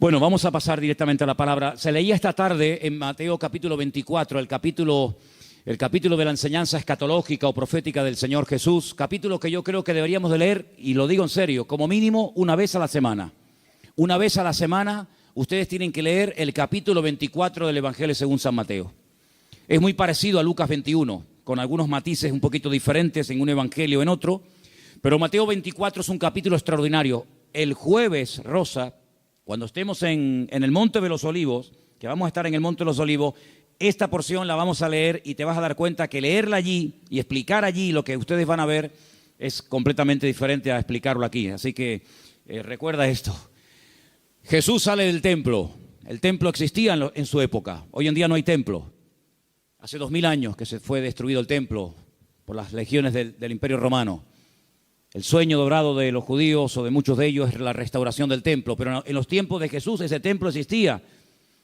Bueno, vamos a pasar directamente a la palabra. Se leía esta tarde en Mateo capítulo 24, el capítulo de la enseñanza escatológica o profética del Señor Jesús, capítulo que yo creo que deberíamos de leer, y lo digo en serio, como mínimo una vez a la semana. Una vez a la semana ustedes tienen que leer el capítulo 24 del Evangelio según San Mateo. Es muy parecido a Lucas 21, con algunos matices un poquito diferentes en un evangelio o en otro, pero Mateo 24 es un capítulo extraordinario. El jueves, Rosa, cuando estemos en el Monte de los Olivos, que vamos a estar en el Monte de los Olivos, esta porción la vamos a leer y te vas a dar cuenta que leerla allí y explicar allí lo que ustedes van a ver es completamente diferente a explicarlo aquí. Así que recuerda esto. Jesús sale del templo. El templo existía en su época. Hoy en día no hay templo. Hace 2000 años que se fue destruido el templo por las legiones del Imperio Romano. El sueño dorado de los judíos o de muchos de ellos es la restauración del templo, pero en los tiempos de Jesús ese templo existía.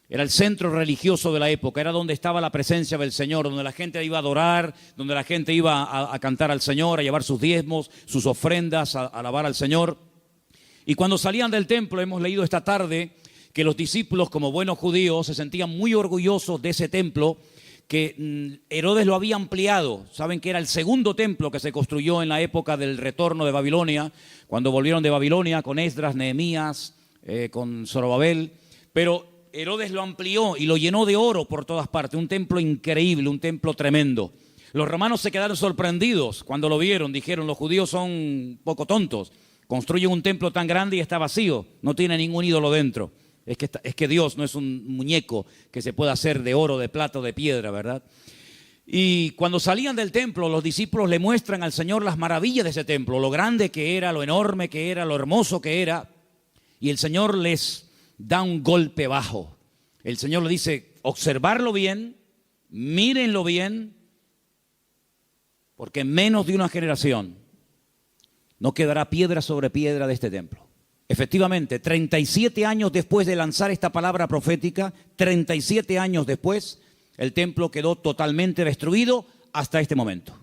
Era el centro religioso de la época, era donde estaba la presencia del Señor, donde la gente iba a adorar, donde la gente iba a cantar al Señor, a llevar sus diezmos, sus ofrendas, a alabar al Señor. Y cuando salían del templo, hemos leído esta tarde que los discípulos, como buenos judíos, se sentían muy orgullosos de ese templo, que Herodes lo había ampliado. Saben que era el segundo templo que se construyó en la época del retorno de Babilonia, cuando volvieron de Babilonia con Esdras, Nehemías, con Zorobabel, pero Herodes lo amplió y lo llenó de oro por todas partes, un templo increíble, un templo tremendo. Los romanos se quedaron sorprendidos cuando lo vieron, dijeron, los judíos son un poco tontos, construyen un templo tan grande y está vacío, no tiene ningún ídolo dentro. Es que Dios no es un muñeco que se pueda hacer de oro, de plata o de piedra, ¿verdad? Y cuando salían del templo, los discípulos le muestran al Señor las maravillas de ese templo, lo grande que era, lo enorme que era, lo hermoso que era. Y el Señor les da un golpe bajo. El Señor le dice, observarlo bien, mírenlo bien, porque en menos de una generación no quedará piedra sobre piedra de este templo. Efectivamente, 37 años después de lanzar esta palabra profética, 37 años después, el templo quedó totalmente destruido hasta este momento.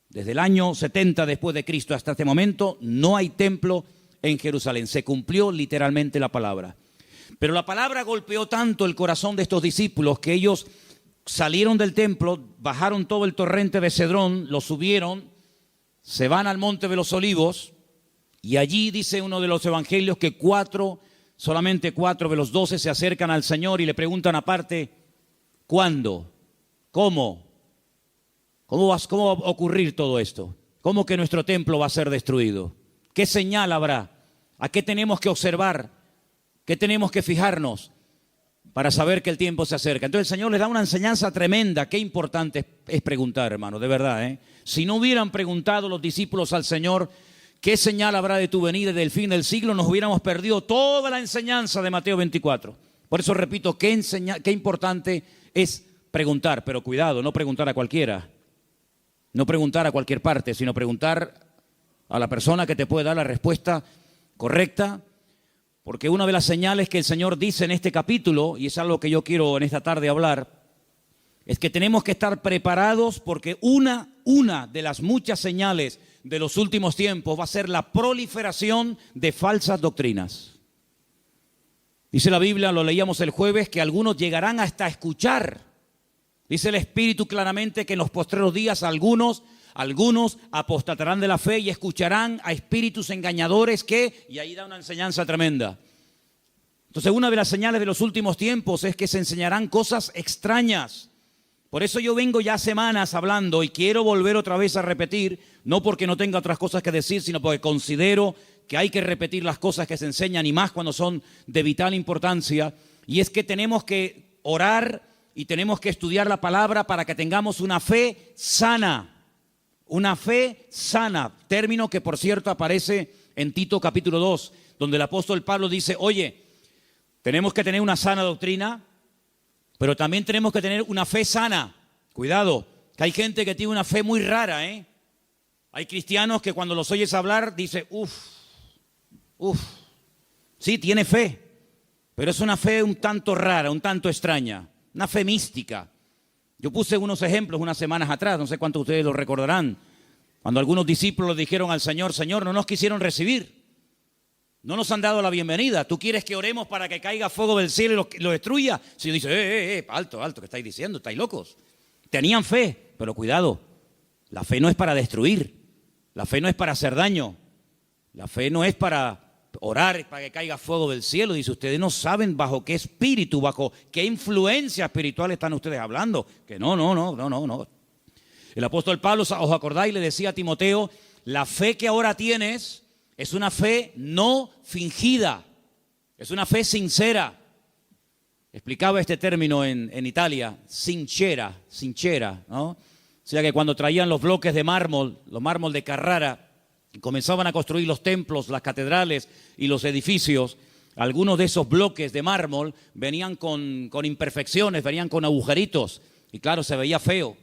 Desde el año 70 después de Cristo hasta este momento, no hay templo en Jerusalén. Se cumplió literalmente la palabra. Pero la palabra golpeó tanto el corazón de estos discípulos que ellos salieron del templo, bajaron todo el torrente de Cedrón, lo subieron, se van al Monte de los Olivos. Y allí dice uno de los evangelios que solamente 4 de los 12 se acercan al Señor y le preguntan aparte, ¿cuándo? ¿Cómo? ¿Cómo va a ocurrir todo esto? ¿Cómo que nuestro templo va a ser destruido? ¿Qué señal habrá? ¿A qué tenemos que observar? ¿Qué tenemos que fijarnos para saber que el tiempo se acerca? Entonces el Señor les da una enseñanza tremenda. Qué importante es preguntar, hermano, de verdad, ¿eh? Si no hubieran preguntado los discípulos al Señor, ¿qué señal habrá de tu venida y del fin del siglo? Nos hubiéramos perdido toda la enseñanza de Mateo 24. Por eso repito, qué importante es preguntar, pero cuidado, no preguntar a cualquiera, no preguntar a cualquier parte, sino preguntar a la persona que te puede dar la respuesta correcta, porque una de las señales que el Señor dice en este capítulo, y es algo que yo quiero en esta tarde hablar, es que tenemos que estar preparados porque una de las muchas señales de los últimos tiempos va a ser la proliferación de falsas doctrinas. Dice la Biblia, lo leíamos el jueves, que algunos llegarán hasta escuchar. Dice el Espíritu claramente que en los postreros días algunos apostatarán de la fe y escucharán a espíritus engañadores y ahí da una enseñanza tremenda. Entonces una de las señales de los últimos tiempos es que se enseñarán cosas extrañas. Por eso yo vengo ya semanas hablando y quiero volver otra vez a repetir, no porque no tenga otras cosas que decir, sino porque considero que hay que repetir las cosas que se enseñan y más cuando son de vital importancia. Y es que tenemos que orar y tenemos que estudiar la palabra para que tengamos una fe sana. Una fe sana, término que por cierto aparece en Tito capítulo 2, donde el apóstol Pablo dice, oye, tenemos que tener una sana doctrina, pero también tenemos que tener una fe sana. Cuidado, que hay gente que tiene una fe muy rara, ¿eh? Hay cristianos que cuando los oyes hablar, dice, sí, tiene fe, pero es una fe un tanto rara, un tanto extraña, una fe mística. Yo puse unos ejemplos unas semanas atrás, no sé cuántos de ustedes lo recordarán, cuando algunos discípulos dijeron al Señor, Señor, no nos quisieron recibir. No nos han dado la bienvenida. ¿Tú quieres que oremos para que caiga fuego del cielo y lo destruya? Si dice, alto, ¿qué estáis diciendo? ¿Estáis locos? Tenían fe, pero cuidado. La fe no es para destruir. La fe no es para hacer daño. La fe no es para orar para que caiga fuego del cielo. Dice, ustedes no saben bajo qué espíritu, bajo qué influencia espiritual están ustedes hablando. Que no. El apóstol Pablo, ¿os acordáis? Le decía a Timoteo, la fe que ahora tienes es una fe no fingida, es una fe sincera. Explicaba este término en Italia, sincera, ¿no? O sea que cuando traían los bloques de mármol, los mármol de Carrara, y comenzaban a construir los templos, las catedrales y los edificios, algunos de esos bloques de mármol venían con imperfecciones, venían con agujeritos, y claro, se veía feo.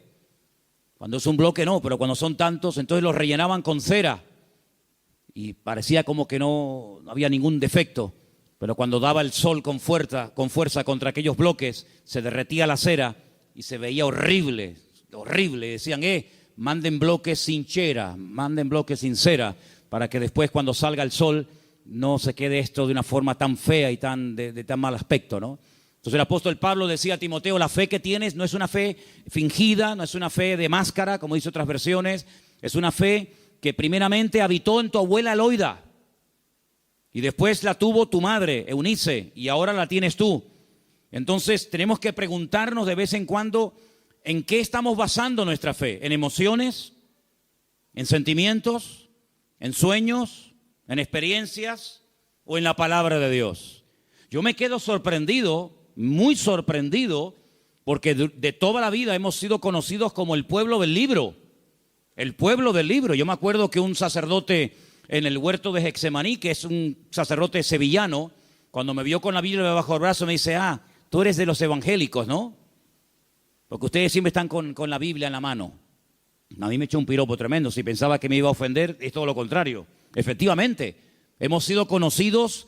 Cuando es un bloque no, pero cuando son tantos, entonces los rellenaban con cera. Y parecía como que no había ningún defecto, pero cuando daba el sol con fuerza contra aquellos bloques, se derretía la cera y se veía horrible. Decían, manden bloques sin cera, manden bloques sin cera, para que después cuando salga el sol no se quede esto de una forma tan fea y de tan mal aspecto, ¿no? Entonces el apóstol Pablo decía a Timoteo, la fe que tienes no es una fe fingida, no es una fe de máscara, como dice otras versiones, es una fe que primeramente habitó en tu abuela Loida y después la tuvo tu madre, Eunice, y ahora la tienes tú. Entonces tenemos que preguntarnos de vez en cuando en qué estamos basando nuestra fe, en emociones, en sentimientos, en sueños, en experiencias o en la palabra de Dios. Yo me quedo sorprendido, muy sorprendido, porque de toda la vida hemos sido conocidos como el pueblo del libro. El pueblo del libro. Yo me acuerdo que un sacerdote en el huerto de Getsemaní, que es un sacerdote sevillano, cuando me vio con la Biblia bajo el brazo me dice, tú eres de los evangélicos, ¿no? Porque ustedes siempre están con la Biblia en la mano. A mí me echó un piropo tremendo. Si pensaba que me iba a ofender, es todo lo contrario. Efectivamente, hemos sido conocidos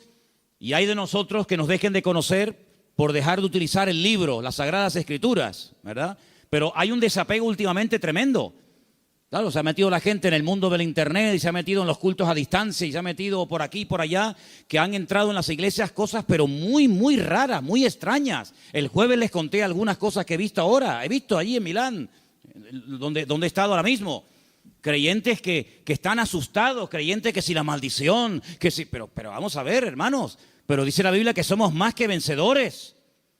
y hay de nosotros que nos dejen de conocer por dejar de utilizar el libro, las Sagradas Escrituras, ¿verdad? Pero hay un desapego últimamente tremendo. Claro, se ha metido la gente en el mundo del internet y se ha metido en los cultos a distancia y se ha metido por aquí y por allá, que han entrado en las iglesias cosas pero muy raras, muy extrañas. El jueves les conté algunas cosas que he visto ahora, allí en Milán, donde he estado ahora mismo. Creyentes que están asustados, creyentes que si la maldición, que si, pero vamos a ver, hermanos, pero dice la Biblia que somos más que vencedores,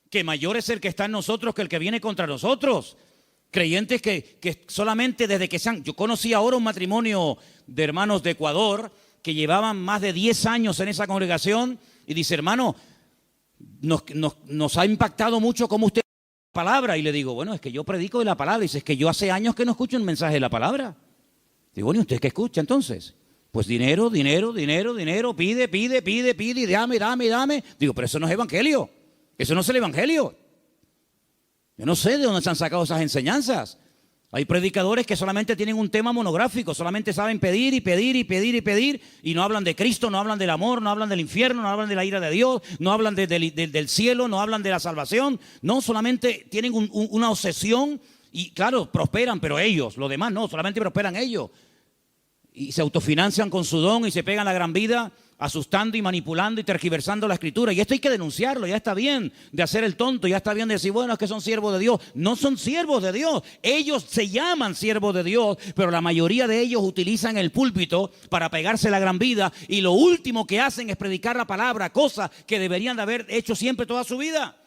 que mayor es el que está en nosotros que el que viene contra nosotros. Creyentes que solamente desde que yo conocí ahora un matrimonio de hermanos de Ecuador que llevaban más de 10 años en esa congregación y dice, hermano, nos ha impactado mucho cómo usted la palabra. Y le digo, bueno, es que yo predico de la palabra. Y dice, es que yo hace años que no escucho un mensaje de la palabra. Digo, bueno, ¿y usted qué escucha entonces? Pues dinero, pide y dame. Digo, pero eso no es evangelio, eso no es el evangelio. Yo no sé de dónde se han sacado esas enseñanzas. Hay predicadores que solamente tienen un tema monográfico, solamente saben pedir y no hablan de Cristo, no hablan del amor, no hablan del infierno, no hablan de la ira de Dios, no hablan del cielo, no hablan de la salvación. No, solamente tienen una obsesión y claro, prosperan, pero ellos, los demás no, solamente prosperan ellos. Y se autofinancian con su don y se pegan la gran vida asustando y manipulando y tergiversando la escritura. Y esto hay que denunciarlo. Ya está bien de hacer el tonto, ya está bien de decir, bueno, es que son siervos de Dios. No son siervos de Dios. Ellos se llaman siervos de Dios, pero la mayoría de ellos utilizan el púlpito para pegarse la gran vida y lo último que hacen es predicar la palabra, cosa que deberían de haber hecho siempre toda su vida.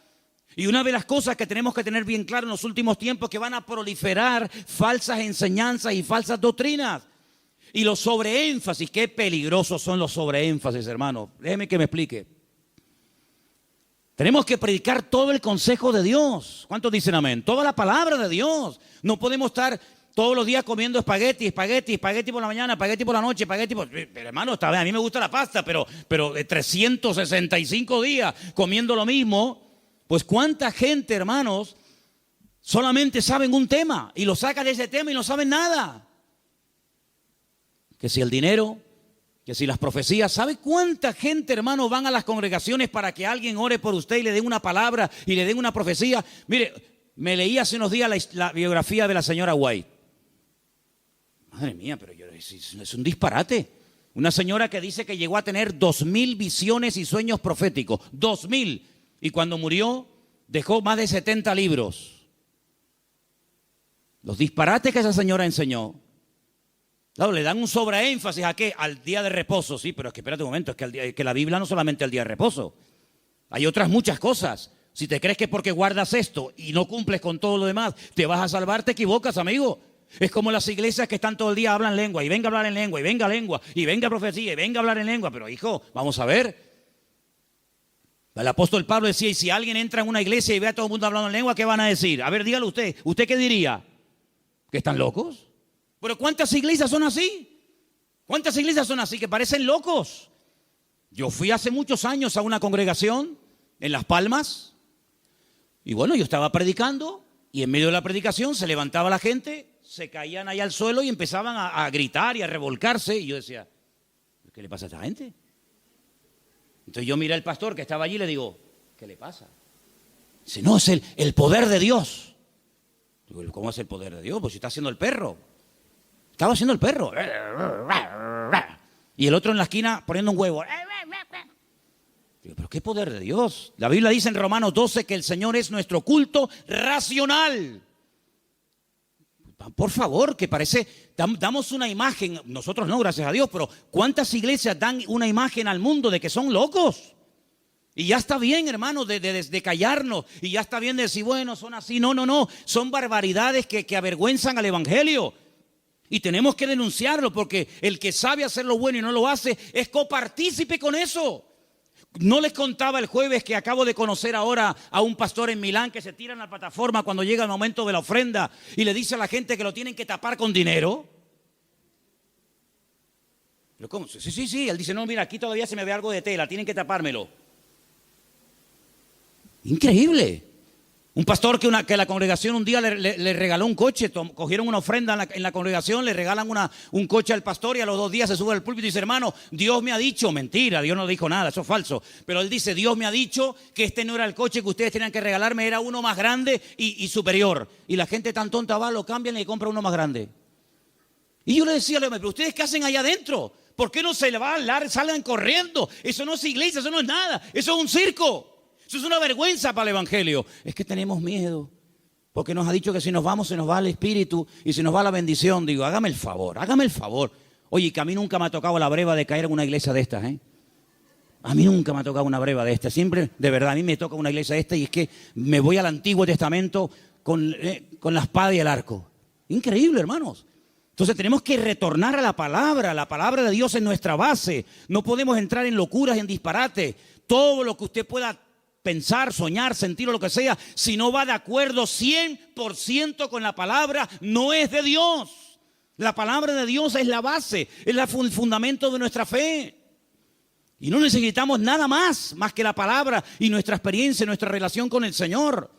Y una de las cosas que tenemos que tener bien claro en los últimos tiempos es que van a proliferar falsas enseñanzas y falsas doctrinas. Y los sobreénfasis, qué peligrosos son los sobreénfasis, hermano. Déjeme que me explique. Tenemos que predicar todo el consejo de Dios. ¿Cuántos dicen amén? Toda la palabra de Dios. No podemos estar todos los días comiendo espagueti por la mañana, espagueti por la noche, Pero hermano, está bien, a mí me gusta la pasta, pero 365 días comiendo lo mismo. Pues cuánta gente, hermanos, solamente saben un tema y lo sacan de ese tema y no saben nada. Que si el dinero, que si las profecías. ¿Sabe cuánta gente, hermano, van a las congregaciones para que alguien ore por usted y le den una palabra y le den una profecía? Mire, me leí hace unos días la biografía de la señora White. Madre mía, pero es un disparate. Una señora que dice que llegó a tener 2000 visiones y sueños proféticos. 2000. Y cuando murió, dejó más de 70 libros. Los disparates que esa señora enseñó. Claro, le dan un sobreénfasis ¿a qué? Al día de reposo. Sí, pero es que espérate un momento, es que la Biblia no solamente el día de reposo. Hay otras muchas cosas. Si te crees que porque guardas esto y no cumples con todo lo demás, te vas a salvar, te equivocas, amigo. Es como las iglesias que están todo el día hablan lengua, y venga a hablar en lengua, y venga profecía, y venga a hablar en lengua. Pero hijo, vamos a ver. El apóstol Pablo decía, y si alguien entra en una iglesia y ve a todo el mundo hablando en lengua, ¿qué van a decir? A ver, dígalo usted. ¿Usted qué diría? ¿Que están locos? Pero ¿cuántas iglesias son así? ¿Cuántas iglesias son así que parecen locos? Yo fui hace muchos años a una congregación en Las Palmas y bueno, yo estaba predicando y en medio de la predicación se levantaba la gente, se caían ahí al suelo y empezaban a gritar y a revolcarse y yo decía, ¿qué le pasa a esta gente? Entonces yo miré al pastor que estaba allí y le digo, ¿qué le pasa? Dice, no, es el poder de Dios. Digo, ¿cómo es el poder de Dios? Pues si está haciendo el perro. Estaba haciendo el perro. Y el otro en la esquina poniendo un huevo. Digo, ¿pero qué poder de Dios? La Biblia dice en Romanos 12 que el Señor es nuestro culto racional. Por favor, que parece, damos una imagen, nosotros no, gracias a Dios, pero ¿cuántas iglesias dan una imagen al mundo de que son locos? Y ya está bien, hermano, de callarnos. Y ya está bien de decir, bueno, son así. No. Son barbaridades que avergüenzan al evangelio. Y tenemos que denunciarlo porque el que sabe hacer lo bueno y no lo hace es copartícipe con eso. No les contaba el jueves que acabo de conocer ahora a un pastor en Milán que se tira en la plataforma cuando llega el momento de la ofrenda y le dice a la gente que lo tienen que tapar con dinero. ¿Pero cómo? Sí. Él dice, no, mira, aquí todavía se me ve algo de tela, tienen que tapármelo. Increíble. Un pastor que la congregación un día le regaló un coche, cogieron una ofrenda en la congregación, le regalan un coche al pastor y a los 2 días se sube al púlpito y dice, hermano, Dios me ha dicho, mentira, Dios no dijo nada, eso es falso. Pero él dice, Dios me ha dicho que este no era el coche que ustedes tenían que regalarme, era uno más grande y superior. Y la gente tan tonta va, lo cambian y le compra uno más grande. Y yo le decía, pero ¿ustedes qué hacen allá adentro? ¿Por qué no se le va a hablar, salgan corriendo? Eso no es iglesia, eso no es nada, eso es un circo. Eso es una vergüenza para el evangelio. Es que tenemos miedo, porque nos ha dicho que si nos vamos se nos va el espíritu y se nos va la bendición. Digo, hágame el favor. Oye, que a mí nunca me ha tocado la breva de caer en una iglesia de estas, ¿eh? A mí nunca me ha tocado una breva de estas. Siempre, de verdad, a mí me toca una iglesia de estas y es que me voy al Antiguo Testamento con la espada y el arco. Increíble, hermanos. Entonces tenemos que retornar a la palabra de Dios es nuestra base. No podemos entrar en locuras y en disparates. Todo lo que usted pueda pensar, soñar, sentir o lo que sea, si no va de acuerdo 100% con la palabra, no es de Dios. La palabra de Dios es la base, es el fundamento de nuestra fe. Y no necesitamos nada más que la palabra y nuestra experiencia, nuestra relación con el Señor.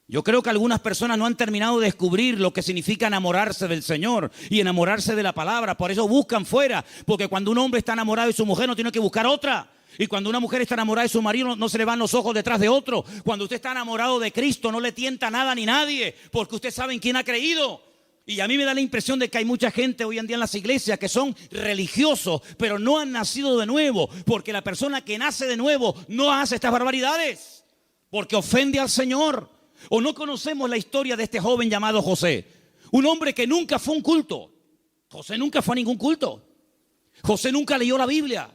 Yo creo que algunas personas no han terminado de descubrir lo que significa enamorarse del Señor y enamorarse de la palabra. Por eso buscan fuera, porque cuando un hombre está enamorado de su mujer no tiene que buscar otra. Y cuando una mujer está enamorada de su marido no se le van los ojos detrás de otro. Cuando usted está enamorado de Cristo no le tienta nada ni nadie, porque usted sabe en quién ha creído. Y a mí me da la impresión de que hay mucha gente hoy en día en las iglesias que son religiosos, pero no han nacido de nuevo, porque la persona que nace de nuevo no hace estas barbaridades, porque ofende al Señor. O no conocemos la historia de este joven llamado José, un hombre que nunca fue a un culto. José nunca fue a ningún culto. José nunca leyó la Biblia.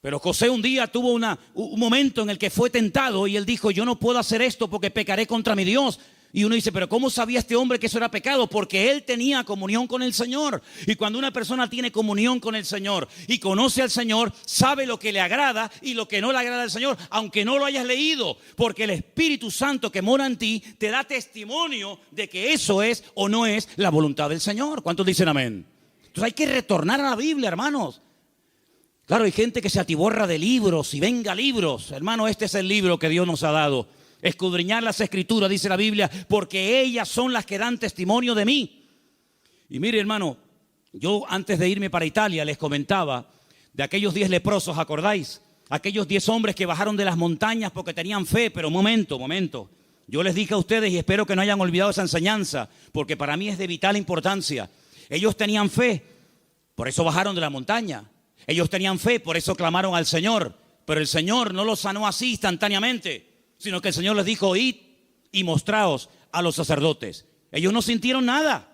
Pero José un día tuvo un momento en el que fue tentado y él dijo, yo no puedo hacer esto porque pecaré contra mi Dios. Y uno dice, pero ¿cómo sabía este hombre que eso era pecado? Porque él tenía comunión con el Señor. Y cuando una persona tiene comunión con el Señor y conoce al Señor, sabe lo que le agrada y lo que no le agrada al Señor, aunque no lo hayas leído. Porque el Espíritu Santo que mora en ti te da testimonio de que eso es o no es la voluntad del Señor. ¿Cuántos dicen amén? Entonces hay que retornar a la Biblia, hermanos. Claro, hay gente que se atiborra de libros y venga libros. Hermano, este es el libro que Dios nos ha dado. Escudriñar las Escrituras, dice la Biblia, porque ellas son las que dan testimonio de mí. Y mire, hermano, yo antes de irme para Italia les comentaba de aquellos 10 leprosos, ¿acordáis? Aquellos 10 hombres que bajaron de las montañas porque tenían fe, pero momento. Yo les dije a ustedes y espero que no hayan olvidado esa enseñanza, porque para mí es de vital importancia. Ellos tenían fe. por eso bajaron de la montaña. Ellos tenían fe, por eso clamaron al Señor. Pero el Señor no los sanó así instantáneamente, sino que el Señor les dijo, id y mostraos a los sacerdotes. Ellos no sintieron nada,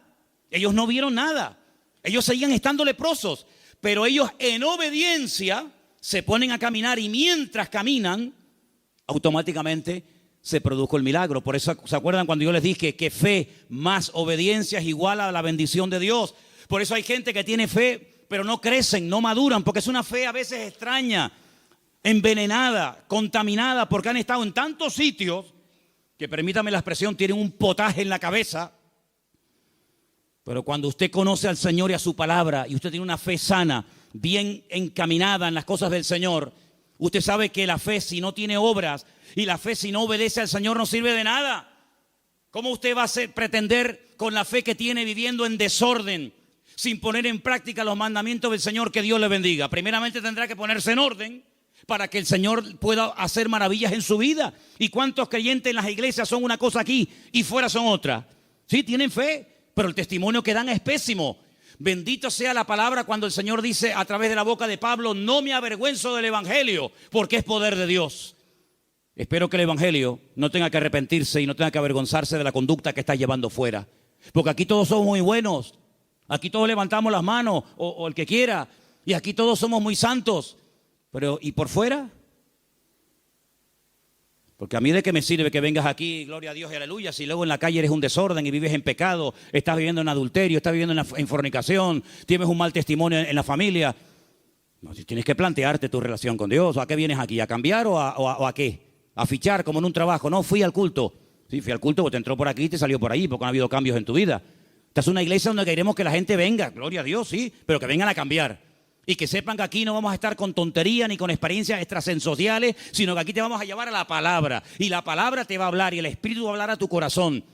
ellos no vieron nada, ellos seguían estando leprosos, pero ellos en obediencia se ponen a caminar y mientras caminan, automáticamente se produjo el milagro. Por eso, ¿se acuerdan cuando yo les dije que fe más obediencia es igual a la bendición de Dios? Por eso hay gente que tiene fe, pero no crecen, no maduran, porque es una fe a veces extraña, envenenada, contaminada, porque han estado en tantos sitios que, permítame la expresión, tienen un potaje en la cabeza. Pero cuando usted conoce al Señor y a su palabra, y usted tiene una fe sana, bien encaminada en las cosas del Señor, usted sabe que la fe, si no tiene obras, y la fe si no obedece al Señor, no sirve de nada. ¿Cómo usted va a pretender con la fe que tiene viviendo en desorden, sin poner en práctica los mandamientos del Señor? Que Dios le bendiga. Primeramente tendrá que ponerse en orden para que el Señor pueda hacer maravillas en su vida. ¿Y cuántos creyentes en las iglesias son una cosa aquí y fuera son otra? Sí, tienen fe, pero el testimonio que dan es pésimo. Bendito sea la palabra cuando el Señor dice a través de la boca de Pablo, no me avergüenzo del evangelio, porque es poder de Dios. Espero que el evangelio no tenga que arrepentirse y no tenga que avergonzarse de la conducta que está llevando fuera. Porque aquí todos somos muy buenos, aquí todos levantamos las manos, o el que quiera, y aquí todos somos muy santos. Pero, ¿y por fuera? Porque a mí de qué me sirve que vengas aquí, gloria a Dios y aleluya, si luego en la calle eres un desorden y vives en pecado, estás viviendo en adulterio, estás viviendo en fornicación, tienes un mal testimonio en la familia. No, tienes que plantearte tu relación con Dios. ¿A qué vienes aquí? ¿A cambiar o a qué? ¿A fichar como en un trabajo? No, fui al culto. Sí, fui al culto porque te entró por aquí y te salió por ahí, porque no ha habido cambios en tu vida. Esta es una iglesia donde queremos que la gente venga, gloria a Dios, sí, pero que vengan a cambiar. Y que sepan que aquí no vamos a estar con tontería ni con experiencias extrasensoriales, sino que aquí te vamos a llevar a la palabra. Y la palabra te va a hablar y el Espíritu va a hablar a tu corazón.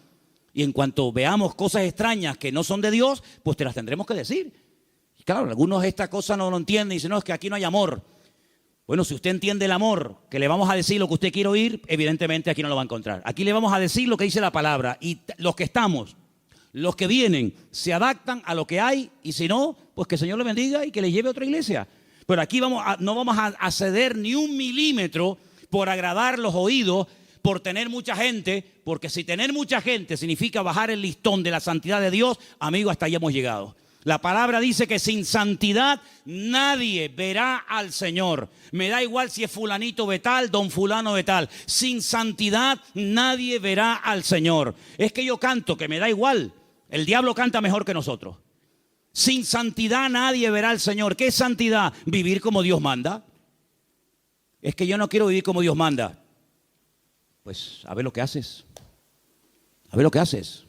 Y en cuanto veamos cosas extrañas que no son de Dios, pues te las tendremos que decir. Y claro, algunos esta cosa no lo entienden y dicen, no, es que aquí no hay amor. Bueno, si usted entiende el amor, que le vamos a decir lo que usted quiere oír, evidentemente aquí no lo va a encontrar. Aquí le vamos a decir lo que dice la palabra. Y los que estamos, los que vienen, se adaptan a lo que hay, y si no, pues que el Señor le bendiga y que le lleve a otra iglesia. Pero aquí no vamos a ceder ni un milímetro por agradar los oídos, por tener mucha gente, porque si tener mucha gente significa bajar el listón de la santidad de Dios, amigo, hasta ahí hemos llegado. La palabra dice que sin santidad nadie verá al Señor. Me da igual si es fulanito de tal, don fulano de tal. Sin santidad nadie verá al Señor. Es que yo canto, que me da igual. El diablo canta mejor que nosotros. Sin santidad nadie verá al Señor. ¿Qué es santidad? Vivir como Dios manda. Es que yo no quiero vivir como Dios manda. Pues a ver lo que haces. A ver lo que haces.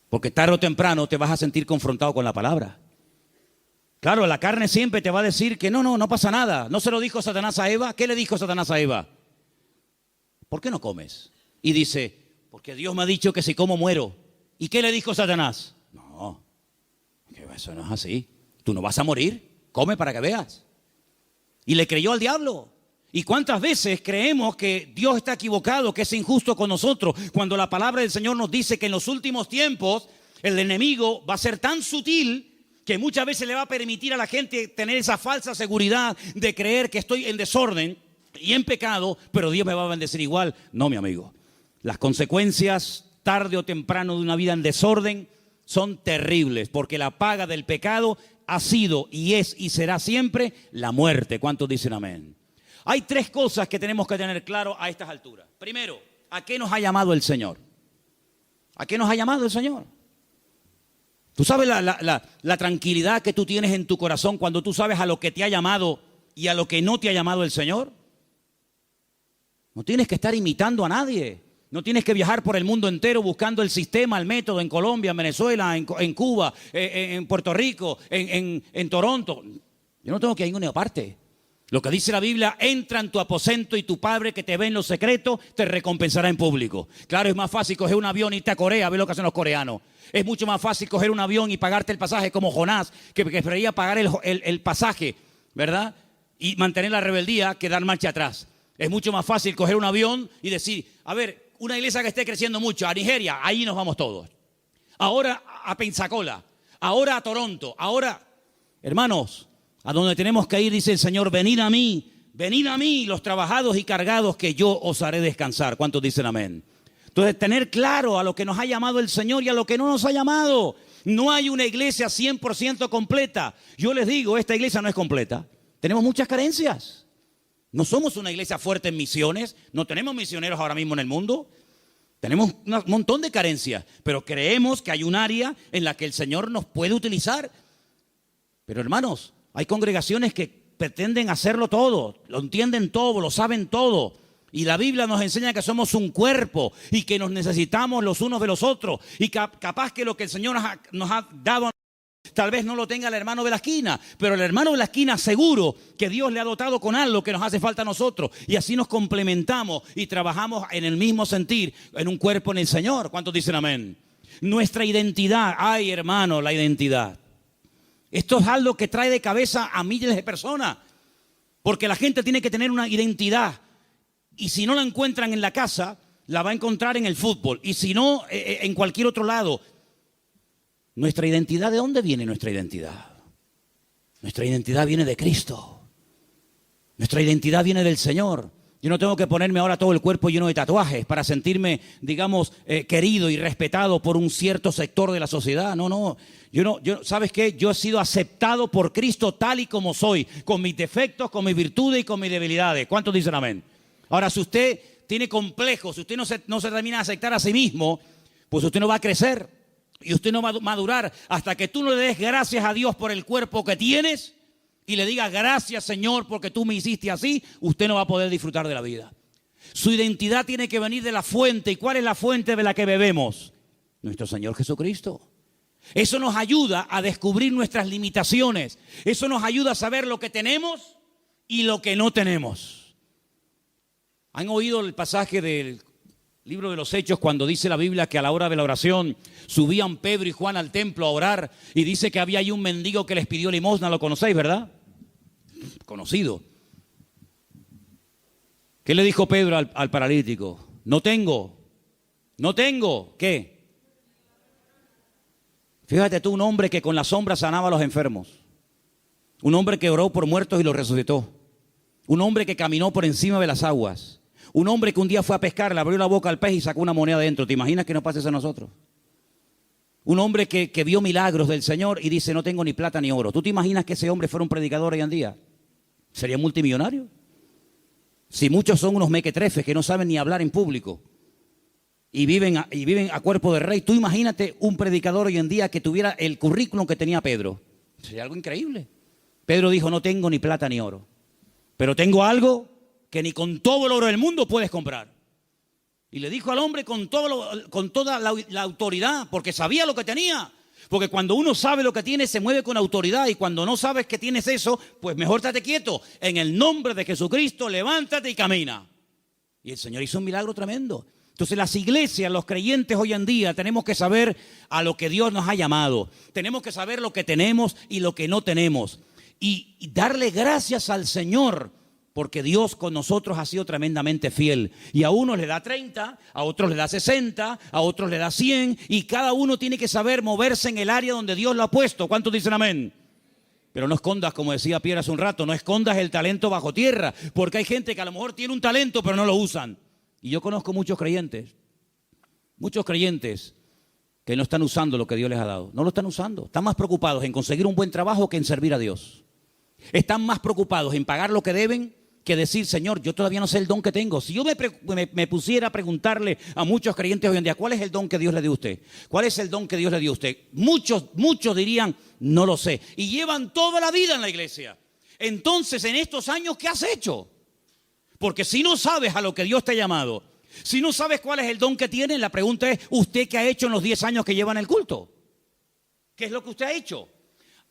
Porque tarde o temprano te vas a sentir confrontado con la palabra. Claro, la carne siempre te va a decir que no pasa nada. ¿No se lo dijo Satanás a Eva? ¿Qué le dijo Satanás a Eva? ¿Por qué no comes? Y dice, porque Dios me ha dicho que si como muero. ¿Y qué le dijo Satanás? No, que eso no es así. Tú no vas a morir, come para que veas. Y le creyó al diablo. ¿Y cuántas veces creemos que Dios está equivocado, que es injusto con nosotros, cuando la palabra del Señor nos dice que en los últimos tiempos el enemigo va a ser tan sutil que muchas veces le va a permitir a la gente tener esa falsa seguridad de creer que estoy en desorden y en pecado, pero Dios me va a bendecir igual? No, mi amigo. Las consecuencias tarde o temprano de una vida en desorden son terribles, porque la paga del pecado ha sido y es y será siempre la muerte. ¿Cuántos dicen amén? Hay tres cosas que tenemos que tener claro a estas alturas. Primero, ¿a qué nos ha llamado el Señor? ¿A qué nos ha llamado el Señor? ¿Tú sabes la tranquilidad que tú tienes en tu corazón cuando tú sabes a lo que te ha llamado y a lo que no te ha llamado el Señor? No tienes que estar imitando a nadie. No tienes que viajar por el mundo entero buscando el sistema, el método en Colombia, en Venezuela, en Cuba, en Puerto Rico, en Toronto. Yo no tengo que ir a ninguna parte. Lo que dice la Biblia, entra en tu aposento y tu Padre que te ve en lo secreto te recompensará en público. Claro, es más fácil coger un avión y irte a Corea, a ver lo que hacen los coreanos. Es mucho más fácil coger un avión y pagarte el pasaje como Jonás, que prefería pagar el pasaje, ¿verdad? Y mantener la rebeldía que dar marcha atrás. Es mucho más fácil coger un avión y decir, a ver, una iglesia que esté creciendo mucho, a Nigeria, ahí nos vamos todos. Ahora a Pensacola, ahora a Toronto, ahora... Hermanos, a donde tenemos que ir, dice el Señor, venid a mí los trabajados y cargados, que yo os haré descansar. ¿Cuántos dicen amén? Entonces, tener claro a lo que nos ha llamado el Señor y a lo que no nos ha llamado. No hay una iglesia 100% completa. Yo les digo, esta iglesia no es completa. Tenemos muchas carencias. No somos una iglesia fuerte en misiones. No tenemos misioneros ahora mismo en el mundo. Tenemos un montón de carencias. Pero creemos que hay un área en la que el Señor nos puede utilizar. Pero hermanos, hay congregaciones que pretenden hacerlo todo. Lo entienden todo, lo saben todo. Y la Biblia nos enseña que somos un cuerpo y que nos necesitamos los unos de los otros. Y capaz que lo que el Señor nos ha dado, tal vez no lo tenga el hermano de la esquina, pero el hermano de la esquina seguro que Dios le ha dotado con algo que nos hace falta a nosotros. Y así nos complementamos y trabajamos en el mismo sentir, en un cuerpo en el Señor. ¿Cuántos dicen amén? Nuestra identidad, ay hermano, la identidad. Esto es algo que trae de cabeza a miles de personas. Porque la gente tiene que tener una identidad. Y si no la encuentran en la casa, la va a encontrar en el fútbol. Y si no, en cualquier otro lado. Nuestra identidad, ¿de dónde viene nuestra identidad? Nuestra identidad viene de Cristo. Nuestra identidad viene del Señor. Yo no tengo que ponerme ahora todo el cuerpo lleno de tatuajes para sentirme, digamos, querido y respetado por un cierto sector de la sociedad. No. ¿Sabes qué? Yo he sido aceptado por Cristo tal y como soy, con mis defectos, con mis virtudes y con mis debilidades. ¿Cuántos dicen amén? Ahora, si usted tiene complejos, si usted no se termina de aceptar a sí mismo, pues usted no va a crecer y usted no va a madurar hasta que tú no le des gracias a Dios por el cuerpo que tienes y le digas gracias, Señor, porque tú me hiciste así. Usted no va a poder disfrutar de la vida. Su identidad tiene que venir de la fuente. ¿Y cuál es la fuente de la que bebemos? Nuestro Señor Jesucristo. Eso nos ayuda a descubrir nuestras limitaciones. Eso nos ayuda a saber lo que tenemos y lo que no tenemos. ¿Han oído el pasaje del libro de los Hechos cuando dice la Biblia que a la hora de la oración subían Pedro y Juan al templo a orar y dice que había ahí un mendigo que les pidió limosna? Lo conocéis, ¿verdad? Conocido. ¿Qué le dijo Pedro al paralítico? No tengo. ¿Qué? Fíjate tú, un hombre que con la sombra sanaba a los enfermos. Un hombre que oró por muertos y los resucitó. Un hombre que caminó por encima de las aguas. Un hombre que un día fue a pescar, le abrió la boca al pez y sacó una moneda dentro. ¿Te imaginas que nos pase eso a nosotros? Un hombre que vio milagros del Señor y dice, no tengo ni plata ni oro. ¿Tú te imaginas que ese hombre fuera un predicador hoy en día? ¿Sería multimillonario? Si muchos son unos mequetrefes que no saben ni hablar en público y viven a cuerpo de rey, tú imagínate un predicador hoy en día que tuviera el currículum que tenía Pedro. Sería algo increíble. Pedro dijo, no tengo ni plata ni oro, pero tengo algo que ni con todo el oro del mundo puedes comprar. Y le dijo al hombre con toda la autoridad, porque sabía lo que tenía. Porque cuando uno sabe lo que tiene, se mueve con autoridad. Y cuando no sabes que tienes eso, pues mejor estate quieto. En el nombre de Jesucristo, levántate y camina. Y el Señor hizo un milagro tremendo. Entonces las iglesias, los creyentes hoy en día, tenemos que saber a lo que Dios nos ha llamado. Tenemos que saber lo que tenemos y lo que no tenemos. Y darle gracias al Señor, porque Dios con nosotros ha sido tremendamente fiel. Y a unos le da 30, a otros le da 60, a otros le da 100. Y cada uno tiene que saber moverse en el área donde Dios lo ha puesto. ¿Cuántos dicen amén? Pero no escondas, como decía Pierre hace un rato, no escondas el talento bajo tierra. Porque hay gente que a lo mejor tiene un talento pero no lo usan. Y yo conozco muchos creyentes que no están usando lo que Dios les ha dado. No lo están usando. Están más preocupados en conseguir un buen trabajo que en servir a Dios. Están más preocupados en pagar lo que deben que decir, Señor, yo todavía no sé el don que tengo. Si yo me pusiera a preguntarle a muchos creyentes hoy en día, ¿cuál es el don que Dios le dio a usted? ¿Cuál es el don que Dios le dio a usted? Muchos dirían, no lo sé. Y llevan toda la vida en la iglesia. Entonces, en estos años, ¿qué has hecho? Porque si no sabes a lo que Dios te ha llamado, si no sabes cuál es el don que tienes, la pregunta es, ¿usted qué ha hecho en los 10 años que lleva en el culto? ¿Qué es lo que usted ha hecho?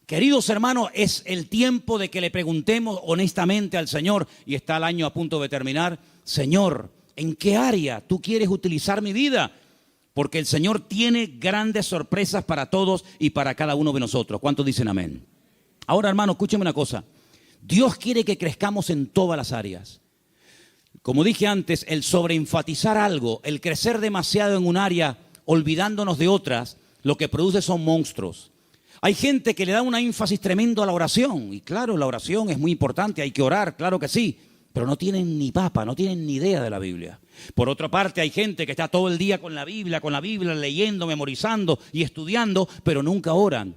Queridos hermanos, es el tiempo de que le preguntemos honestamente al Señor, y está el año a punto de terminar, Señor, ¿en qué área tú quieres utilizar mi vida? Porque el Señor tiene grandes sorpresas para todos y para cada uno de nosotros. ¿Cuántos dicen amén? Ahora, hermano, escúcheme una cosa. Dios quiere que crezcamos en todas las áreas. Como dije antes, el sobreenfatizar algo, el crecer demasiado en un área, olvidándonos de otras, lo que produce son monstruos. Hay gente que le da un énfasis tremendo a la oración. Y claro, la oración es muy importante, hay que orar, claro que sí. Pero no tienen ni papa, no tienen ni idea de la Biblia. Por otra parte, hay gente que está todo el día con la Biblia, leyendo, memorizando y estudiando, pero nunca oran.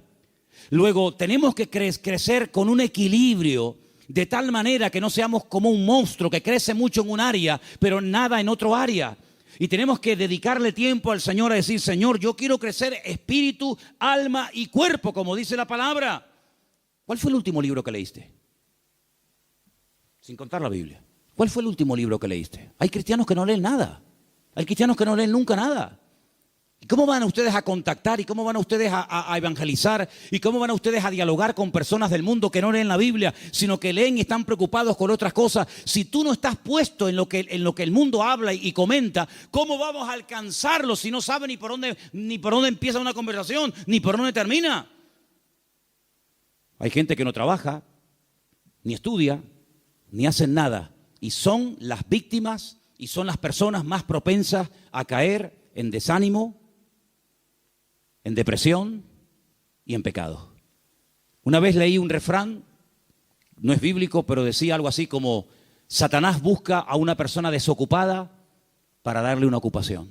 Luego, tenemos que crecer con un equilibrio, de tal manera que no seamos como un monstruo que crece mucho en un área, pero nada en otro área. Y tenemos que dedicarle tiempo al Señor a decir, Señor, yo quiero crecer espíritu, alma y cuerpo, como dice la palabra. ¿Cuál fue el último libro que leíste? Sin contar la Biblia. ¿Cuál fue el último libro que leíste? Hay cristianos que no leen nada. Hay cristianos que no leen nunca nada. ¿Y cómo van ustedes a contactar? ¿Y cómo van ustedes a evangelizar? ¿Y cómo van ustedes a dialogar con personas del mundo que no leen la Biblia, sino que leen y están preocupados con otras cosas? Si tú no estás puesto en lo que el mundo habla y comenta, ¿cómo vamos a alcanzarlo si no sabe ni por dónde empieza una conversación, ni por dónde termina? Hay gente que no trabaja, ni estudia, ni hacen nada. Y son las víctimas y son las personas más propensas a caer en desánimo, en depresión y en pecado. Una vez leí un refrán, no es bíblico, pero decía algo así como: Satanás busca a una persona desocupada para darle una ocupación.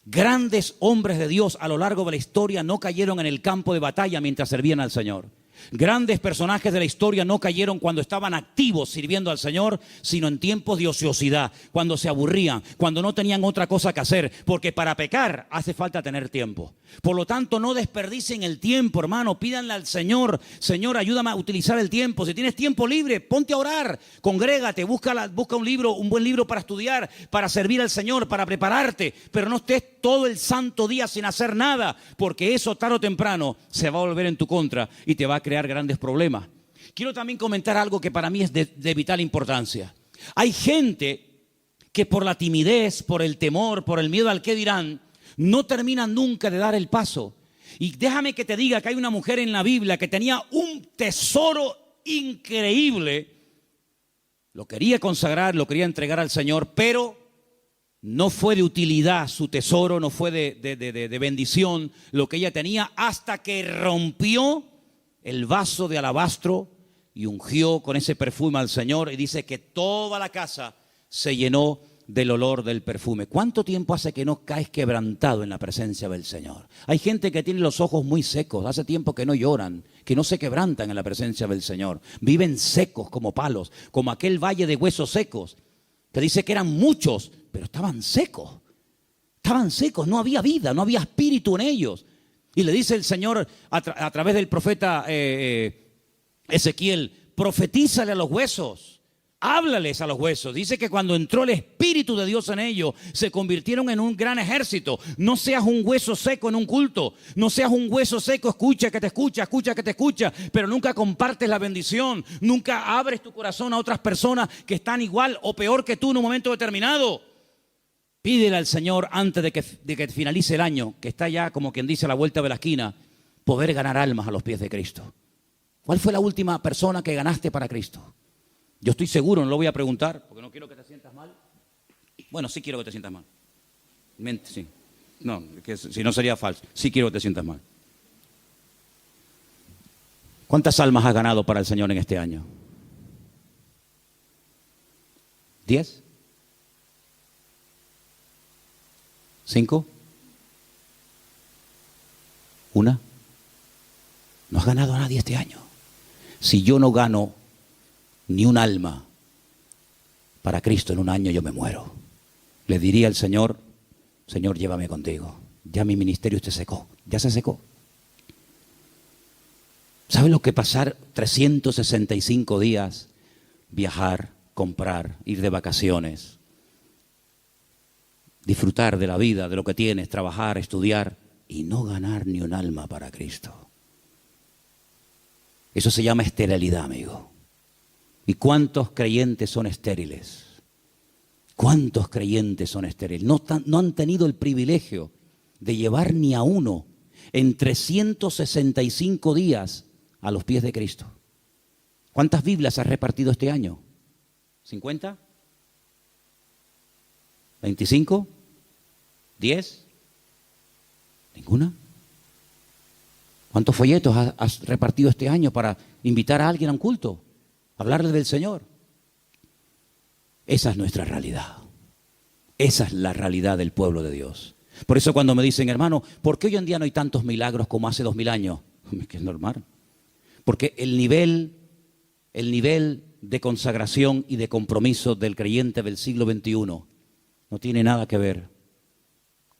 Grandes hombres de Dios a lo largo de la historia no cayeron en el campo de batalla mientras servían al Señor. Grandes personajes de la historia no cayeron cuando estaban activos sirviendo al Señor, sino en tiempos de ociosidad, cuando se aburrían, cuando no tenían otra cosa que hacer, porque para pecar hace falta tener tiempo. Por lo tanto, no desperdicien el tiempo, hermano. Pídanle al Señor: Señor, ayúdame a utilizar el tiempo. Si tienes tiempo libre, ponte a orar, congrégate, busca un libro, un buen libro para estudiar, para servir al Señor, para prepararte, pero no estés todo el santo día sin hacer nada, porque eso tarde o temprano se va a volver en tu contra y te va a crear grandes problemas. Quiero también comentar algo que para mí es de vital importancia. Hay gente que por la timidez, por el temor, por el miedo al qué dirán, no terminan nunca de dar el paso. Y déjame que te diga que hay una mujer en la Biblia que tenía un tesoro increíble. Lo quería consagrar, lo quería entregar al Señor, pero no fue de utilidad su tesoro, no fue de bendición lo que ella tenía, hasta que rompió el vaso de alabastro y ungió con ese perfume al Señor, y dice que toda la casa se llenó del olor del perfume. ¿Cuánto tiempo hace que no caes quebrantado en la presencia del Señor? Hay gente que tiene los ojos muy secos, hace tiempo que no lloran, que no se quebrantan en la presencia del Señor. Viven secos como palos, como aquel valle de huesos secos, que dice que eran muchos, pero estaban secos, no había vida, no había espíritu en ellos. Y le dice el Señor a través del profeta Ezequiel: profetízale a los huesos, háblales a los huesos. Dice que cuando entró el Espíritu de Dios en ellos, se convirtieron en un gran ejército. No seas un hueso seco en un culto, no seas un hueso seco, escucha que te escucha, pero nunca compartes la bendición, nunca abres tu corazón a otras personas que están igual o peor que tú en un momento determinado. Pídele al Señor antes de que finalice el año, que está ya, como quien dice, a la vuelta de la esquina, poder ganar almas a los pies de Cristo. ¿Cuál fue la última persona que ganaste para Cristo? Yo estoy seguro, no lo voy a preguntar, porque no quiero que te sientas mal. Bueno, sí quiero que te sientas mal. Sí. No, que si no sería falso. Sí quiero que te sientas mal. ¿Cuántas almas has ganado para el Señor en este año? ¿10? ¿5? ¿1? No has ganado a nadie este año. Si yo no gano ni un alma para Cristo en un año, yo me muero. Le diría al Señor: Señor, llévame contigo. Ya mi ministerio se secó. Ya se secó. ¿Sabe lo que pasar 365 días? Viajar, comprar, ir de vacaciones, disfrutar de la vida, de lo que tienes, trabajar, estudiar y no ganar ni un alma para Cristo. Eso se llama esterilidad, amigo. ¿Y cuántos creyentes son estériles? ¿Cuántos creyentes son estériles? No han tenido el privilegio de llevar ni a uno en 365 días a los pies de Cristo. ¿Cuántas Biblias has repartido este año? ¿50? ¿25? ¿10? ¿Ninguna? ¿Cuántos folletos has repartido este año para invitar a alguien a un culto? Hablarle del Señor. Esa es nuestra realidad. Esa es la realidad del pueblo de Dios. Por eso cuando me dicen, hermano, ¿por qué hoy en día no hay tantos milagros como hace 2000 años? Es que es normal. Porque el nivel de consagración y de compromiso del creyente del siglo XXI no tiene nada que ver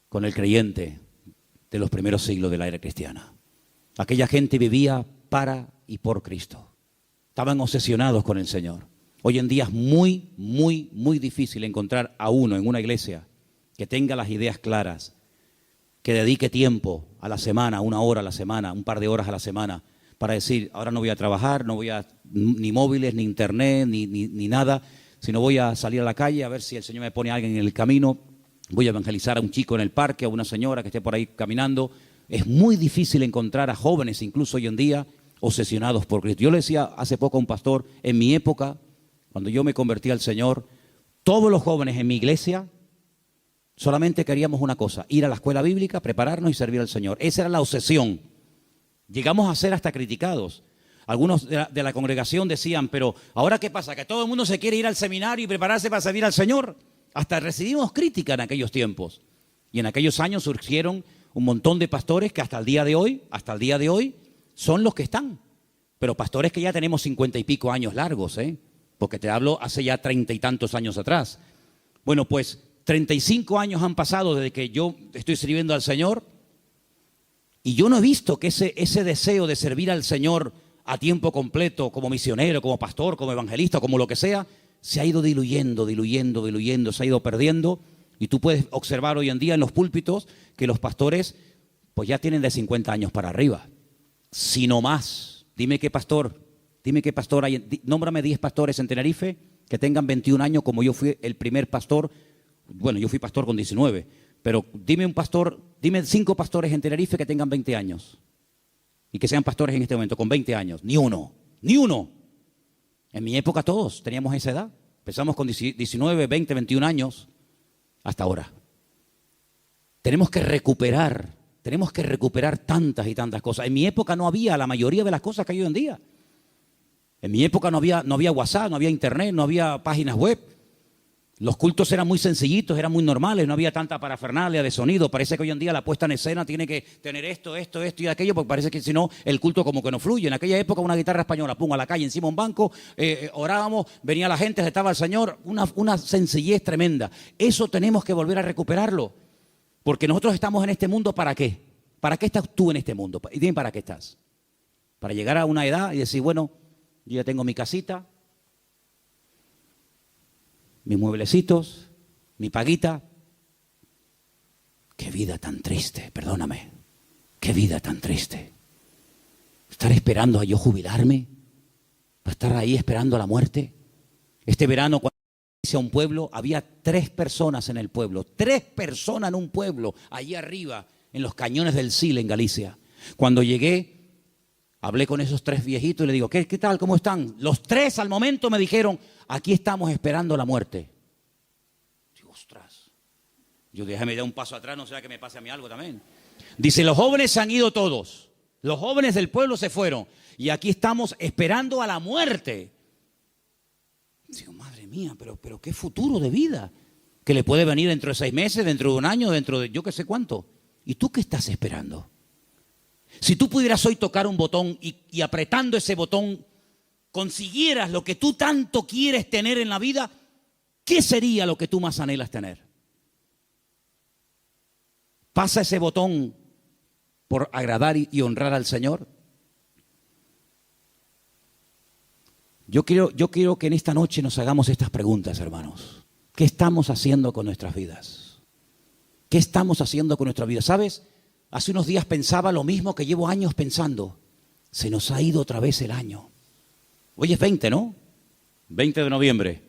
con el creyente de los primeros siglos de la era cristiana. Aquella gente vivía para y por Cristo. Estaban obsesionados con el Señor. Hoy en día es muy difícil encontrar a uno en una iglesia que tenga las ideas claras, que dedique tiempo a la semana, 1 hora a la semana, un par de horas a la semana, para decir, ahora no voy a trabajar, no voy a ni móviles, ni internet, ni nada, sino voy a salir a la calle a ver si el Señor me pone a alguien en el camino, voy a evangelizar a un chico en el parque, a una señora que esté por ahí caminando. Es muy difícil encontrar a jóvenes, incluso hoy en día, obsesionados por Cristo. Yo le decía hace poco a un pastor, en mi época, cuando yo me convertí al Señor, todos los jóvenes en mi iglesia solamente queríamos una cosa, ir a la escuela bíblica, prepararnos y servir al Señor. Esa era la obsesión. Llegamos a ser hasta criticados. Algunos de la congregación decían, pero ¿ahora qué pasa? ¿Que todo el mundo se quiere ir al seminario y prepararse para servir al Señor? Hasta recibimos crítica en aquellos tiempos. Y en aquellos años surgieron un montón de pastores que hasta el día de hoy, son los que están. Pero pastores que ya tenemos 50 y pico años largos, porque te hablo hace ya 30 y tantos años atrás. Bueno, pues 35 años han pasado desde que yo estoy sirviendo al Señor y yo no he visto que ese deseo de servir al Señor a tiempo completo, como misionero, como pastor, como evangelista, como lo que sea, se ha ido diluyendo, se ha ido perdiendo. Y tú puedes observar hoy en día en los púlpitos que los pastores pues ya tienen de 50 años para arriba, si no más. Dime qué pastor hay, nómbrame 10 pastores en Tenerife que tengan 21 años como yo fui el primer pastor. Bueno, yo fui pastor con 19, pero dime 5 pastores en Tenerife que tengan 20 años y que sean pastores en este momento con 20 años. Ni uno. En mi época todos teníamos esa edad. Empezamos con 19, 20, 21 años hasta ahora. Tenemos que recuperar tantas y tantas cosas. En mi época no había la mayoría de las cosas que hay hoy en día. En mi época no había WhatsApp, no había internet, no había páginas web. Los cultos eran muy sencillitos, eran muy normales, no había tanta parafernalia de sonido. Parece que hoy en día la puesta en escena tiene que tener esto y aquello, porque parece que si no, el culto como que no fluye. En aquella época una guitarra española, pum, a la calle, encima un banco, orábamos, venía la gente, estaba el Señor, una sencillez tremenda. Eso tenemos que volver a recuperarlo, porque nosotros estamos en este mundo, ¿para qué? ¿Para qué estás tú en este mundo? Y dime, ¿para qué estás? Para llegar a una edad y decir, bueno, yo ya tengo mi casita, mis mueblecitos, mi paguita. Qué vida tan triste, perdóname. Qué vida tan triste. Estar esperando a yo jubilarme, para estar ahí esperando a la muerte. Este verano, cuando hice a un pueblo, había 3 personas en el pueblo. 3 personas en un pueblo, allí arriba, en los cañones del Sil, en Galicia. Cuando llegué, hablé con esos 3 viejitos y le digo, ¿qué tal? ¿Cómo están? Los 3 al momento me dijeron, aquí estamos esperando la muerte. Digo, ostras. Yo déjame dar un paso atrás, no sea que me pase a mí algo también. Dice, los jóvenes se han ido todos. Los jóvenes del pueblo se fueron. Y aquí estamos esperando a la muerte. Digo, madre mía, pero qué futuro de vida. Que le puede venir dentro de 6 meses, dentro de un año, dentro de yo qué sé cuánto. ¿Y tú qué estás esperando? Si tú pudieras hoy tocar un botón y apretando ese botón consiguieras lo que tú tanto quieres tener en la vida, ¿qué sería lo que tú más anhelas tener? ¿Pasa ese botón por agradar y honrar al Señor? Yo quiero que en esta noche nos hagamos estas preguntas, hermanos. ¿Qué estamos haciendo con nuestras vidas? ¿Qué estamos haciendo con nuestras vidas? ¿Sabes? Hace unos días pensaba lo mismo que llevo años pensando. Se nos ha ido otra vez el año. Hoy es 20, ¿no? 20 de noviembre.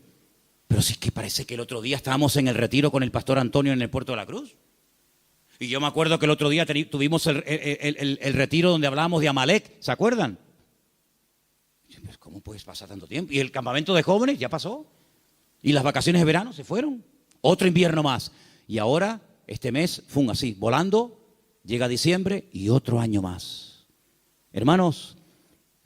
Pero sí que parece que el otro día estábamos en el retiro con el pastor Antonio en el Puerto de la Cruz. Y yo me acuerdo que el otro día tuvimos el retiro donde hablábamos de Amalek. ¿Se acuerdan? Pues, ¿cómo puedes pasar tanto tiempo? Y el campamento de jóvenes ya pasó. Y las vacaciones de verano se fueron. Otro invierno más. Y ahora, este mes, así, volando, llega diciembre y otro año más. Hermanos,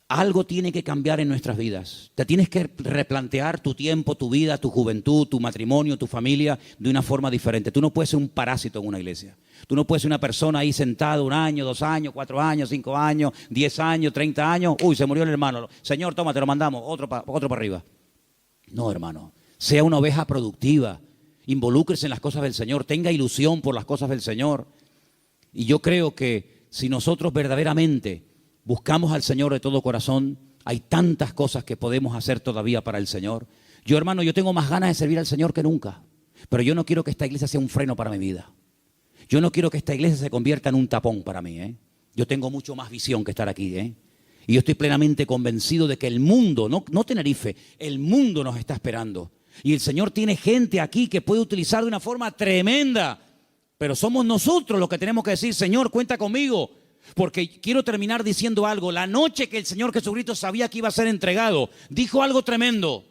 algo tiene que cambiar en nuestras vidas. Te tienes que replantear tu tiempo, tu vida, tu juventud, tu matrimonio, tu familia de una forma diferente. Tú no puedes ser un parásito en una iglesia. Tú no puedes ser una persona ahí sentada 1 año, 2 años, 4 años, 5 años, 10 años, 30 años. Uy, se murió el hermano. Señor, toma, te lo mandamos, otro para arriba. No, hermano. Sea una oveja productiva. Involúcrese en las cosas del Señor. Tenga ilusión por las cosas del Señor. Y yo creo que si nosotros verdaderamente buscamos al Señor de todo corazón, hay tantas cosas que podemos hacer todavía para el Señor. Yo, hermano, yo tengo más ganas de servir al Señor que nunca. Pero yo no quiero que esta iglesia sea un freno para mi vida. Yo no quiero que esta iglesia se convierta en un tapón para mí. Yo tengo mucho más visión que estar aquí. Y yo estoy plenamente convencido de que el mundo, no Tenerife, el mundo nos está esperando. Y el Señor tiene gente aquí que puede utilizar de una forma tremenda. Pero somos nosotros los que tenemos que decir, Señor, cuenta conmigo. Porque quiero terminar diciendo algo. La noche que el Señor Jesucristo sabía que iba a ser entregado, dijo algo tremendo.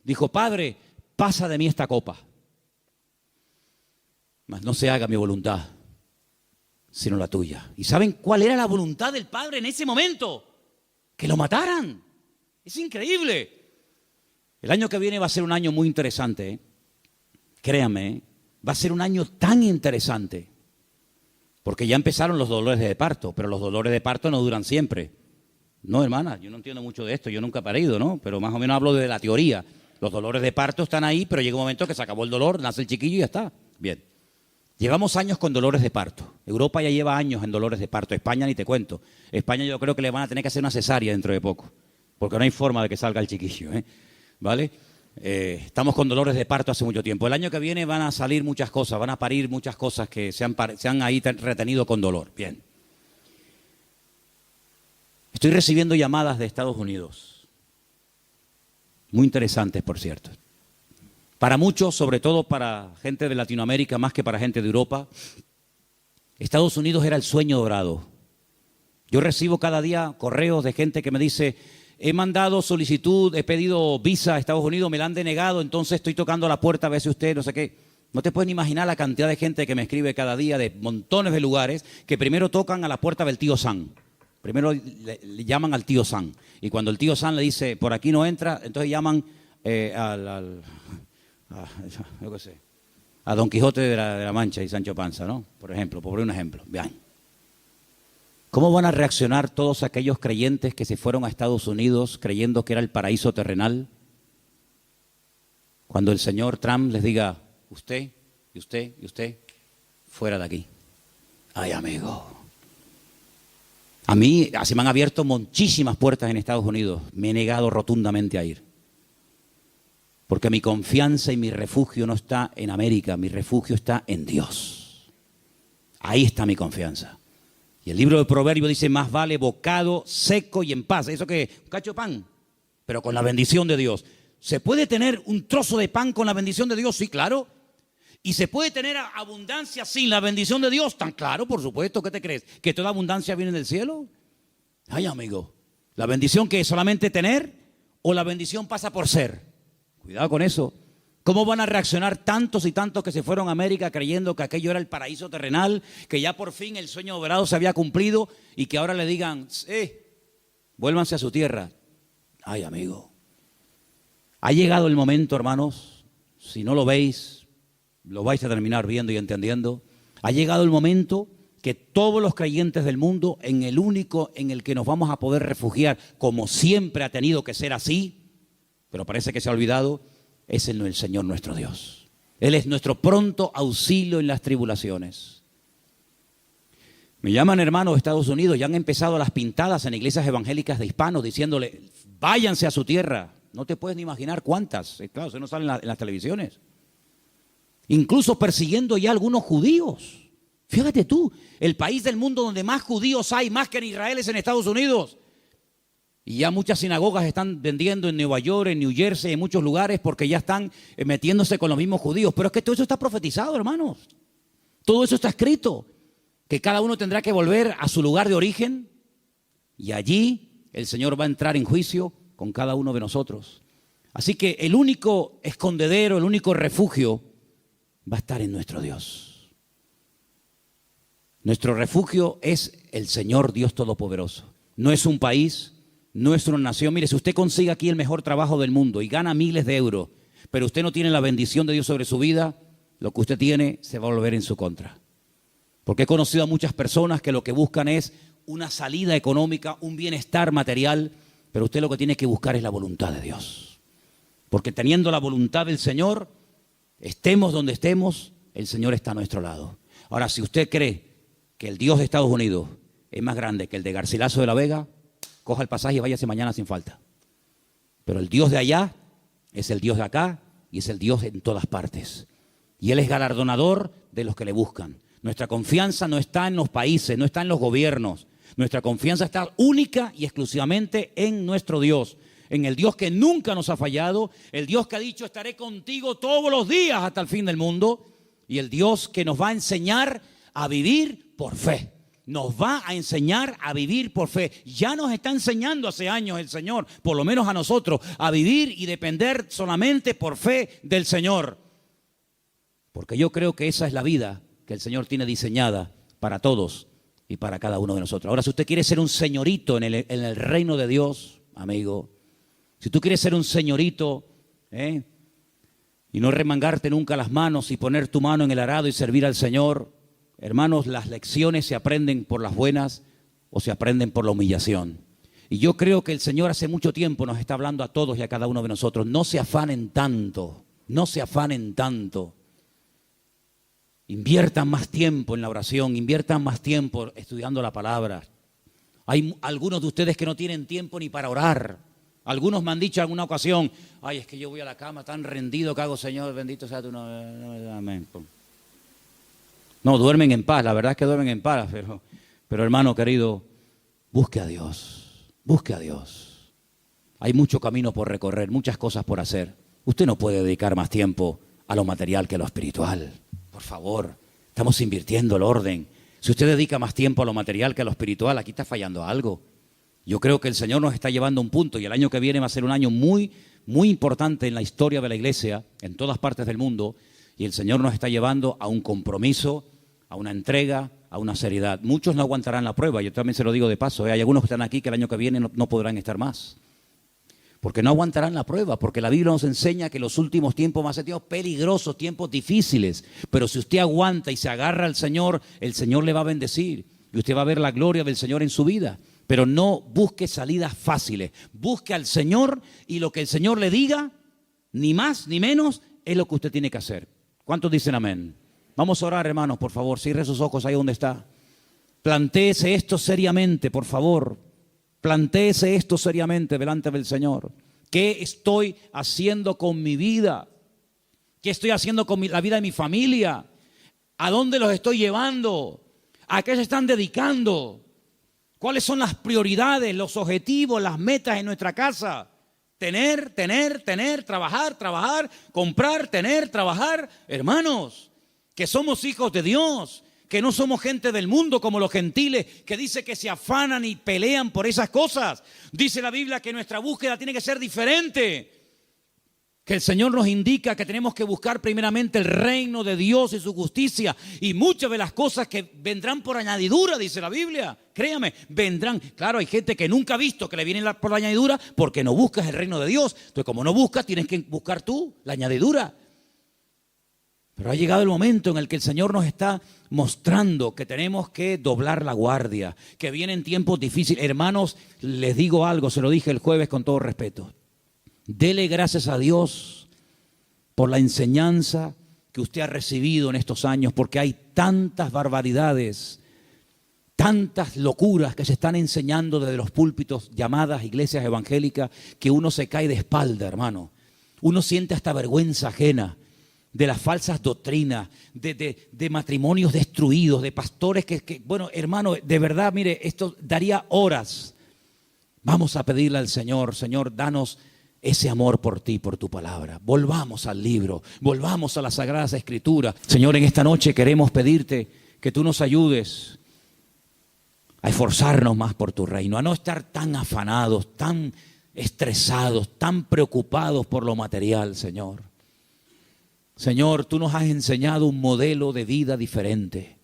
Dijo, Padre, pasa de mí esta copa. Mas no se haga mi voluntad, sino la tuya. ¿Y saben cuál era la voluntad del Padre en ese momento? Que lo mataran. Es increíble. El año que viene va a ser un año muy interesante. Créanme, va a ser un año tan interesante. Porque ya empezaron los dolores de parto, pero los dolores de parto no duran siempre. No, hermana, yo no entiendo mucho de esto, yo nunca he parido, ¿no? Pero más o menos hablo de la teoría. Los dolores de parto están ahí, pero llega un momento que se acabó el dolor, nace el chiquillo y ya está. Bien. Llevamos años con dolores de parto. Europa ya lleva años en dolores de parto. España ni te cuento. España yo creo que le van a tener que hacer una cesárea dentro de poco. Porque no hay forma de que salga el chiquillo, ¿vale? Estamos con dolores de parto hace mucho tiempo. El año que viene van a salir muchas cosas, van a parir muchas cosas que se han ahí retenido con dolor. Bien. Estoy recibiendo llamadas de Estados Unidos. Muy interesantes, por cierto. Para muchos, sobre todo para gente de Latinoamérica, más que para gente de Europa, Estados Unidos era el sueño dorado. Yo recibo cada día correos de gente que me dice, he mandado solicitud, he pedido visa a Estados Unidos, me la han denegado, entonces estoy tocando la puerta a ver si usted, no sé qué. No te puedes ni imaginar la cantidad de gente que me escribe cada día de montones de lugares que primero tocan a la puerta del tío Sam. Primero le llaman al tío Sam. Y cuando el tío Sam le dice, por aquí no entra, entonces llaman yo qué sé, a Don Quijote de la Mancha y Sancho Panza, ¿no? Por ejemplo, por un ejemplo. Vean. ¿Cómo van a reaccionar todos aquellos creyentes que se fueron a Estados Unidos creyendo que era el paraíso terrenal? Cuando el señor Trump les diga, usted, y usted, y usted, fuera de aquí. Ay, amigo. A mí se me han abierto muchísimas puertas en Estados Unidos. Me he negado rotundamente a ir. Porque mi confianza y mi refugio no está en América, mi refugio está en Dios. Ahí está mi confianza. Y el libro de Proverbios dice, más vale bocado seco y en paz. ¿Eso qué es? Un cacho de pan, pero con la bendición de Dios. ¿Se puede tener un trozo de pan con la bendición de Dios? Sí, claro. ¿Y se puede tener abundancia sin la bendición de Dios? Tan claro, por supuesto. ¿Qué te crees? ¿Que toda abundancia viene del cielo? Ay, amigo. ¿La bendición que es solamente tener o la bendición pasa por ser? Cuidado con eso. ¿Cómo van a reaccionar tantos y tantos que se fueron a América creyendo que aquello era el paraíso terrenal, que ya por fin el sueño dorado se había cumplido y que ahora le digan, vuélvanse a su tierra? Ay, amigo. Ha llegado el momento, hermanos, si no lo veis, lo vais a terminar viendo y entendiendo. Ha llegado el momento que todos los creyentes del mundo, en el único en el que nos vamos a poder refugiar, como siempre ha tenido que ser así, pero parece que se ha olvidado, es el Señor nuestro Dios. Él es nuestro pronto auxilio en las tribulaciones. Me llaman hermanos de Estados Unidos, ya han empezado las pintadas en iglesias evangélicas de hispanos diciéndole, váyanse a su tierra. No te puedes ni imaginar cuántas. Claro, eso no sale en las televisiones. Incluso persiguiendo ya a algunos judíos. Fíjate tú, el país del mundo donde más judíos hay, más que en Israel, es en Estados Unidos. Y ya muchas sinagogas están vendiendo en Nueva York, en New Jersey, en muchos lugares, porque ya están metiéndose con los mismos judíos. Pero es que todo eso está profetizado, hermanos. Todo eso está escrito. Que cada uno tendrá que volver a su lugar de origen. Y allí el Señor va a entrar en juicio con cada uno de nosotros. Así que el único escondedero, el único refugio va a estar en nuestro Dios. Nuestro refugio es el Señor Dios Todopoderoso. no es un país, no es una nación. Mire, si usted consigue aquí el mejor trabajo del mundo y gana miles de euros, pero usted no tiene la bendición de Dios sobre su vida, lo que usted tiene se va a volver en su contra. Porque he conocido a muchas personas que lo que buscan es una salida económica, un bienestar material, pero usted lo que tiene que buscar es la voluntad de Dios. Porque teniendo la voluntad del Señor, estemos donde estemos, el Señor está a nuestro lado. Ahora, si usted cree que el Dios de Estados Unidos es más grande que el de Garcilaso de la Vega, coja el pasaje y váyase mañana sin falta. Pero el Dios de allá es el Dios de acá y es el Dios en todas partes. Y Él es galardonador de los que le buscan. Nuestra confianza no está en los países, no está en los gobiernos. Nuestra confianza está única y exclusivamente en nuestro Dios. En el Dios que nunca nos ha fallado, el Dios que ha dicho estaré contigo todos los días hasta el fin del mundo, y el Dios que nos va a enseñar a vivir por fe. Nos va a enseñar a vivir por fe. Ya nos está enseñando hace años el Señor, por lo menos a nosotros, a vivir y depender solamente por fe del Señor. Porque yo creo que esa es la vida que el Señor tiene diseñada para todos y para cada uno de nosotros. Ahora, si usted quiere ser un señorito en el reino de Dios, amigo, si tú quieres ser un señorito, y no remangarte nunca las manos y poner tu mano en el arado y servir al Señor, hermanos, las lecciones se aprenden por las buenas o se aprenden por la humillación. Y yo creo que el Señor hace mucho tiempo nos está hablando a todos y a cada uno de nosotros. No se afanen tanto, no se afanen tanto. Inviertan más tiempo en la oración, inviertan más tiempo estudiando la palabra. Hay algunos de ustedes que no tienen tiempo ni para orar. Algunos me han dicho en alguna ocasión, ay, es que yo voy a la cama tan rendido que hago, Señor, bendito sea tu nombre. Amén. No, duermen en paz, la verdad es que duermen en paz, pero hermano querido, busque a Dios, busque a Dios. Hay mucho camino por recorrer, muchas cosas por hacer. Usted no puede dedicar más tiempo a lo material que a lo espiritual. Por favor, estamos invirtiendo el orden. Si usted dedica más tiempo a lo material que a lo espiritual, aquí está fallando algo. Yo creo que el Señor nos está llevando a un punto y el año que viene va a ser un año muy, muy importante en la historia de la iglesia, en todas partes del mundo, y el Señor nos está llevando a un compromiso, a una entrega, a una seriedad. Muchos no aguantarán la prueba, yo también se lo digo de paso, hay algunos que están aquí que el año que viene no podrán estar más. Porque no aguantarán la prueba, porque la Biblia nos enseña que los últimos tiempos van a ser tiempos peligrosos, tiempos difíciles. Pero si usted aguanta y se agarra al Señor, el Señor le va a bendecir. Y usted va a ver la gloria del Señor en su vida. Pero no busque salidas fáciles. Busque al Señor y lo que el Señor le diga, ni más ni menos, es lo que usted tiene que hacer. ¿Cuántos dicen amén? Vamos a orar, hermanos, por favor. Cierre sus ojos ahí donde está. Plantéese esto seriamente, por favor. Plantéese esto seriamente delante del Señor. ¿Qué estoy haciendo con mi vida? ¿Qué estoy haciendo con la vida de mi familia? ¿A dónde los estoy llevando? ¿A qué se están dedicando? ¿Cuáles son las prioridades, los objetivos, las metas en nuestra casa? Tener, trabajar, comprar, trabajar. Hermanos, que somos hijos de Dios, que no somos gente del mundo como los gentiles, que dice que se afanan y pelean por esas cosas. Dice la Biblia que nuestra búsqueda tiene que ser diferente. Que el Señor nos indica que tenemos que buscar primeramente el reino de Dios y su justicia. Y muchas de las cosas que vendrán por añadidura, dice la Biblia. Créame, vendrán. Claro, hay gente que nunca ha visto que le vienen por la añadidura porque no buscas el reino de Dios. Entonces, como no buscas, tienes que buscar tú la añadidura. Pero ha llegado el momento en el que el Señor nos está mostrando que tenemos que doblar la guardia, que vienen tiempos difíciles. Hermanos, les digo algo, se lo dije el jueves con todo respeto. Dele gracias a Dios por la enseñanza que usted ha recibido en estos años, porque hay tantas barbaridades, tantas locuras que se están enseñando desde los púlpitos llamadas iglesias evangélicas, que uno se cae de espalda, hermano. Uno siente hasta vergüenza ajena de las falsas doctrinas, de matrimonios destruidos, de pastores que, bueno, hermano, de verdad, mire, esto daría horas. Vamos a pedirle al Señor, Señor, danos ese amor por ti, por tu palabra. Volvamos al libro, volvamos a las Sagradas Escrituras. Señor, en esta noche queremos pedirte que tú nos ayudes a esforzarnos más por tu reino, a no estar tan afanados, tan estresados, tan preocupados por lo material, Señor. Señor, tú nos has enseñado un modelo de vida diferente.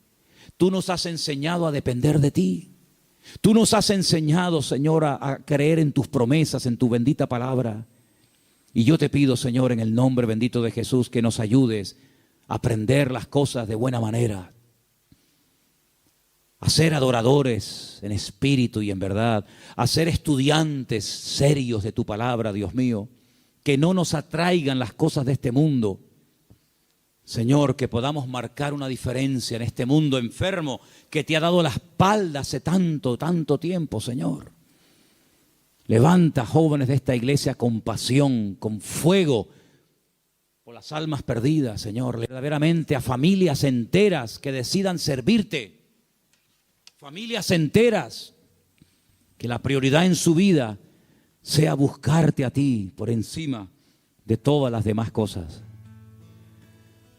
Tú nos has enseñado a depender de ti. Tú nos has enseñado, Señor, a creer en tus promesas, en tu bendita palabra. Y yo te pido, Señor, en el nombre bendito de Jesús, que nos ayudes a aprender las cosas de buena manera, a ser adoradores en espíritu y en verdad, a ser estudiantes serios de tu palabra, Dios mío, que no nos atraigan las cosas de este mundo. Señor, que podamos marcar una diferencia en este mundo enfermo que te ha dado la espalda hace tanto, tanto tiempo, Señor. Levanta jóvenes de esta iglesia con pasión, con fuego, por las almas perdidas, Señor. Verdaderamente a familias enteras que decidan servirte. Familias enteras, que la prioridad en su vida sea buscarte a ti por encima de todas las demás cosas.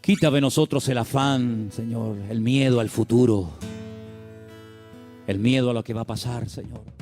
Quita de nosotros el afán, Señor, el miedo al futuro, el miedo a lo que va a pasar, Señor.